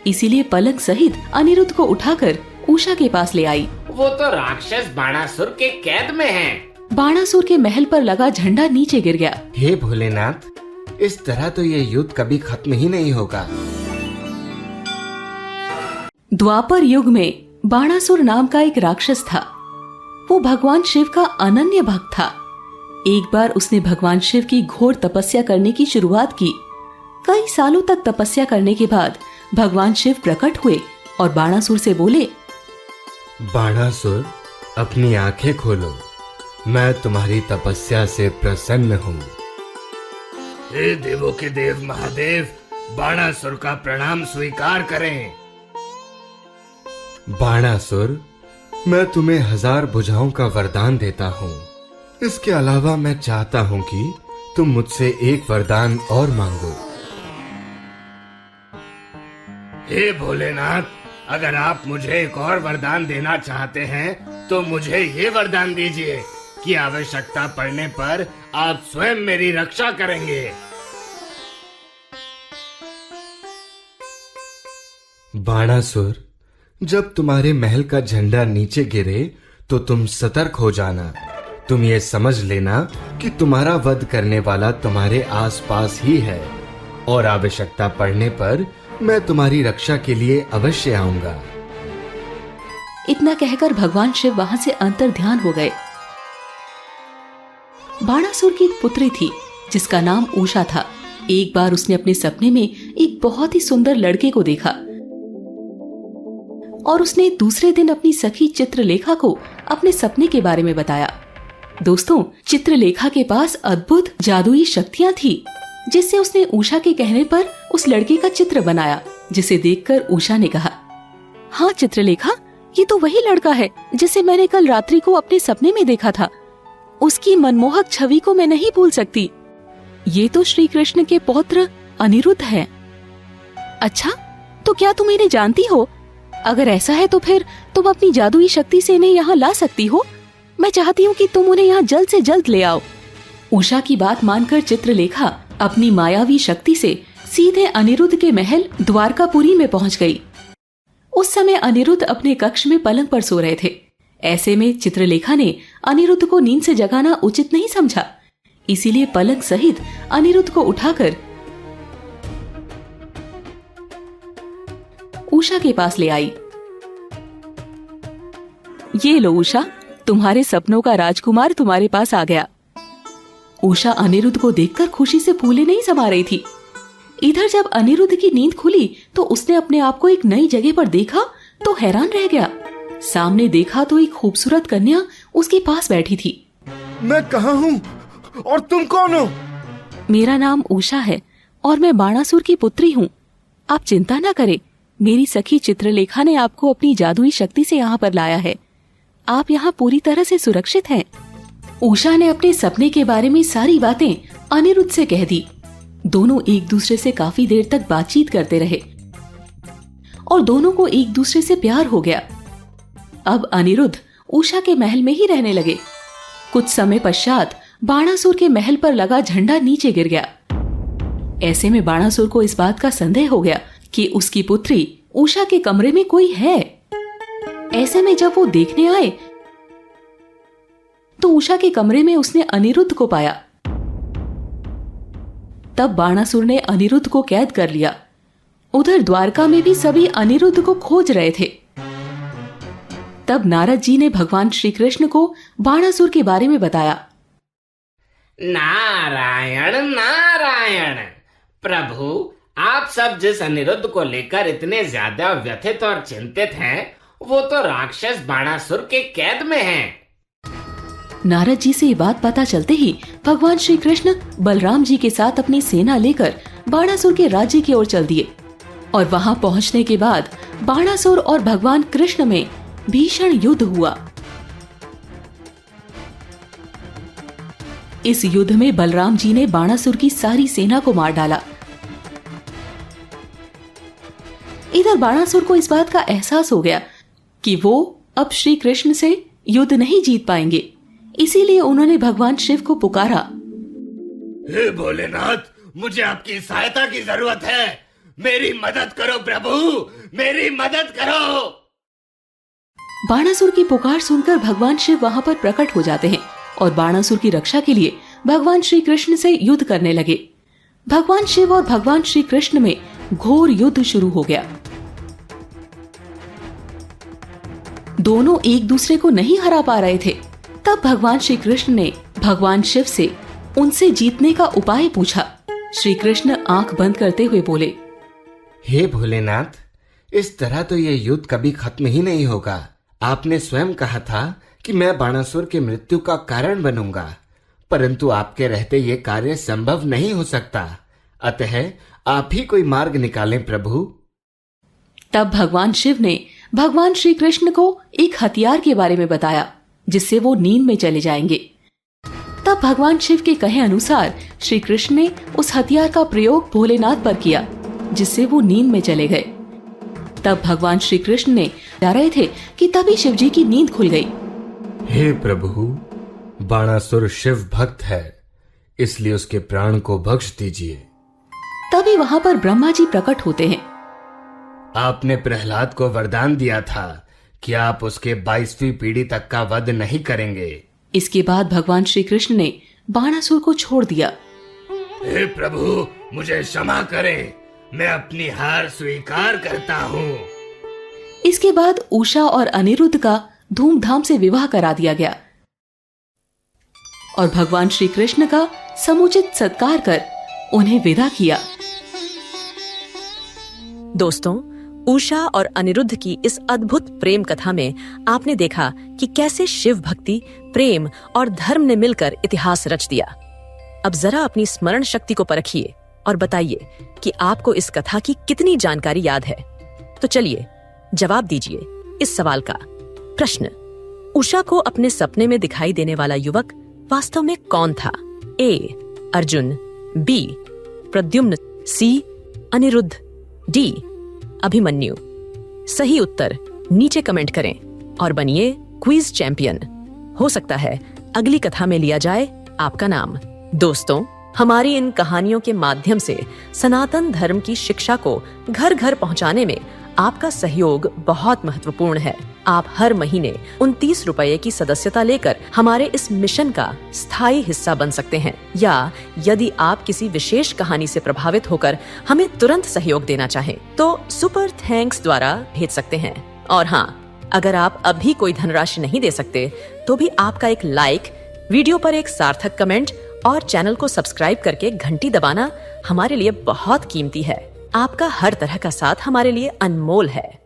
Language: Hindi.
इसीलिए पलंग सहित अनिरुद्ध को उठाकर उषा के पास ले आई। वो तो राक्षस बाणासुर के कैद में है। बाणासुर के महल पर लगा झंडा नीचे गिर गया। हे भोलेनाथ, इस तरह तो ये युद्ध कभी खत्म ही नहीं होगा। द्वापर युग में बाणासुर नाम का एक राक्षस था। वो भगवान शिव का अनन्य भक्त था। एक बार उसने भगवान शिव की घोर तपस्या करने की शुरुआत की। कई सालों तक तपस्या करने के बाद भगवान शिव प्रकट हुए और बाणासुर से बोले, बाणासुर, अपनी आंखें खोलो, मैं तुम्हारी तपस्या से प्रसन्न हूँ। हे देवों के देव महादेव, बाणासुर का प्रणाम स्वीकार करें। बाणासुर, मैं तुम्हें 1000 भुजाओं का वरदान देता हूँ। इसके अलावा मैं चाहता हूँ कि तुम मुझसे एक वरदान और मांगो। हे भोलेनाथ, अगर आप मुझे एक और वरदान देना चाहते हैं तो मुझे ये वरदान दीजिए कि आवश्यकता पड़ने पर आप स्वयं मेरी रक्षा करेंगे। बाणासुर, जब तुम्हारे महल का झंडा नीचे गिरे तो तुम सतर्क हो जाना। तुम ये समझ लेना कि तुम्हारा वध करने वाला तुम्हारे आसपास ही है और आवश्यकता पड़ने पर मैं तुम्हारी रक्षा के लिए अवश्य आऊंगा। इतना कहकर भगवान शिव वहां से अंतर्ध्यान हो गए। बाणासुर की एक पुत्री थी जिसका नाम उषा था। एक बार उसने अपने सपने में एक बहुत ही सुंदर लड़के को देखा और उसने दूसरे दिन अपनी सखी चित्रलेखा को अपने सपने के बारे में बताया। दोस्तों, चित्रलेखा के पास अद्भुत जादुई शक्तियां थी, जिससे उसने उषा के कहने पर उस लड़के का चित्र बनाया, जिसे देखकर उषा ने कहा, हाँ चित्रलेखा, ये तो वही लड़का है जिसे मैंने कल रात्रि को अपने सपने में देखा था। उसकी मनमोहक छवि को मैं नहीं भूल सकती। ये तो श्री कृष्ण के पौत्र अनिरुद्ध है। अच्छा, तो क्या तुम इन्हें जानती हो? अगर ऐसा है तो फिर तुम अपनी जादुई शक्ति से इन्हें यहाँ ला सकती हो। मैं चाहती हूँ कि तुम उन्हें यहाँ जल्द से जल्द ले आओ। उषा की बात मानकर चित्रलेखा अपनी मायावी शक्ति से सीधे अनिरुद्ध के महल द्वारकापुरी में पहुंच गई। उस समय अनिरुद्ध अपने कक्ष में पलंग पर सो रहे थे। ऐसे में चित्रलेखा ने अनिरुद्ध को नींद से जगाना उचित नहीं समझा, इसीलिए पलंग सहित अनिरुद्ध को उठाकर उषा के पास ले आई। ये लो उषा, तुम्हारे सपनों का राजकुमार तुम्हारे पास आ गया। उषा अनिरुद्ध को देखकर खुशी से फूले नहीं समा रही थी। इधर जब अनिरुद्ध की नींद खुली तो उसने अपने आप को एक नई जगह पर देखा तो हैरान रह गया। सामने देखा तो एक खूबसूरत कन्या उसके पास बैठी थी। मैं कहाँ हूँ और तुम कौन हो? मेरा नाम उषा है और मैं बाणासुर की पुत्री हूँ। आप चिंता न करें, मेरी सखी चित्रलेखा ने आपको अपनी जादुई शक्ति से यहाँ पर लाया है। आप यहाँ पूरी तरह से सुरक्षित हैं। उषा ने अपने सपने के बारे में सारी बातें अनिरुद्ध से कह दी। दोनों एक दूसरे से काफी देर तक बातचीत करते रहे और दोनों को एक दूसरे से प्यार हो गया। अब अनिरुद्ध उषा के महल में ही रहने लगे। कुछ समय पश्चात बाणासुर के महल पर लगा झंडा नीचे गिर गया। ऐसे में बाणासुर को इस बात का संदेह हो गया कि उसकी पुत्री उषा के कमरे में कोई है। ऐसे में जब वो देखने आए तो उषा के कमरे में उसने अनिरुद्ध को पाया। तब बाणासुर ने अनिरुद्ध को कैद कर लिया। उधर द्वारका में भी सभी अनिरुद्ध को खोज रहे थे। तब नारद जी ने भगवान श्री कृष्ण को बाणासुर के बारे में बताया। नारायण नारायण, प्रभु, आप सब जिस अनिरुद्ध को लेकर इतने ज्यादा व्यथित और चिंतित हैं, वो तो राक्षस बाणासुर के कैद में हैं। नारद जी से ये बात पता चलते ही भगवान श्री कृष्ण बलराम जी के साथ अपनी सेना लेकर बाणासुर के राज्य की ओर चल दिए और वहां पहुंचने के बाद बाणासुर और भगवान कृष्ण में भीषण युद्ध हुआ। इस युद्ध में बलराम जी ने बाणासुर की सारी सेना को मार डाला। इधर बाणासुर को इस बात का एहसास हो गया कि वो अब श्री कृष्ण से युद्ध नहीं जीत पाएंगे, इसीलिए उन्होंने भगवान शिव को पुकारा। हे भोलेनाथ, मुझे आपकी सहायता की जरूरत है। मेरी मदद करो प्रभु, मेरी मदद करो। बाणासुर की पुकार सुनकर भगवान शिव वहाँ पर प्रकट हो जाते हैं और बाणासुर की रक्षा के लिए भगवान श्री कृष्ण से युद्ध करने लगे। भगवान शिव और भगवान श्री कृष्ण में घोर युद्ध शुरू हो गया। दोनों एक दूसरे को नहीं हरा पा रहे थे। तब भगवान श्री कृष्ण ने भगवान शिव से उनसे जीतने का उपाय पूछा। श्री कृष्ण आंख बंद करते हुए बोले, हे भोलेनाथ, इस तरह तो ये युद्ध कभी खत्म ही नहीं होगा। आपने स्वयं कहा था कि मैं बाणासुर की मृत्यु का कारण बनूंगा, परंतु आपके रहते ये कार्य संभव नहीं हो सकता। अतः आप ही कोई मार्ग निकालें प्रभु। तब भगवान शिव ने भगवान श्री कृष्ण को एक हथियार के बारे में बताया जिससे वो नींद में चले जाएंगे। तब भगवान शिव के कहे अनुसार श्री कृष्ण ने उस हथियार का प्रयोग भोलेनाथ पर किया जिससे वो नींद में चले गए। तब भगवान श्री कृष्ण ने जा रहे थे कि तभी शिव जी की नींद खुल गई। हे प्रभु, बाणासुर शिव भक्त है, इसलिए उसके प्राण को बख्श दीजिए। तभी वहाँ पर ब्रह्मा जी प्रकट होते हैं। आपने प्रहलाद को वरदान दिया था कि आप उसके 22वीं पीढ़ी तक का वध नहीं करेंगे। इसके बाद भगवान श्री कृष्ण ने बाणासुर को छोड़ दिया। हे प्रभु, मुझे क्षमा करें, मैं अपनी हार स्वीकार करता हूँ। इसके बाद उषा और अनिरुद्ध का धूमधाम से विवाह करा दिया गया और भगवान श्री कृष्ण का समुचित सत्कार कर उन्हें विदा किया। दोस्तों, उषा और अनिरुद्ध की इस अद्भुत प्रेम कथा में आपने देखा कि कैसे शिव भक्ति, प्रेम और धर्म ने मिलकर इतिहास रच दिया। अब जरा अपनी स्मरण शक्ति को परखिए और बताइए कि आपको इस कथा की कितनी जानकारी याद है। तो चलिए जवाब दीजिए इस सवाल का। प्रश्न: उषा को अपने सपने में दिखाई देने वाला युवक वास्तव में कौन था? ए. अर्जुन, बी. प्रद्युम्न, सी. अनिरुद्ध, डी. अभिमन्यु। सही उत्तर नीचे कमेंट करें और बनिए क्विज चैंपियन। हो सकता है अगली कथा में लिया जाए आपका नाम। दोस्तों, हमारी इन कहानियों के माध्यम से सनातन धर्म की शिक्षा को घर घर पहुंचाने में आपका सहयोग बहुत महत्वपूर्ण है। आप हर महीने 29 रुपए की सदस्यता लेकर हमारे इस मिशन का स्थायी हिस्सा बन सकते हैं, या यदि आप किसी विशेष कहानी से प्रभावित होकर हमें तुरंत सहयोग देना चाहें तो सुपर थैंक्स द्वारा भेज सकते हैं। और हाँ, अगर आप अभी कोई धनराशि नहीं दे सकते तो भी आपका एक लाइक, वीडियो पर एक सार्थक कमेंट और चैनल को सब्सक्राइब करके घंटी दबाना हमारे लिए बहुत कीमती है। आपका हर तरह का साथ हमारे लिए अनमोल है।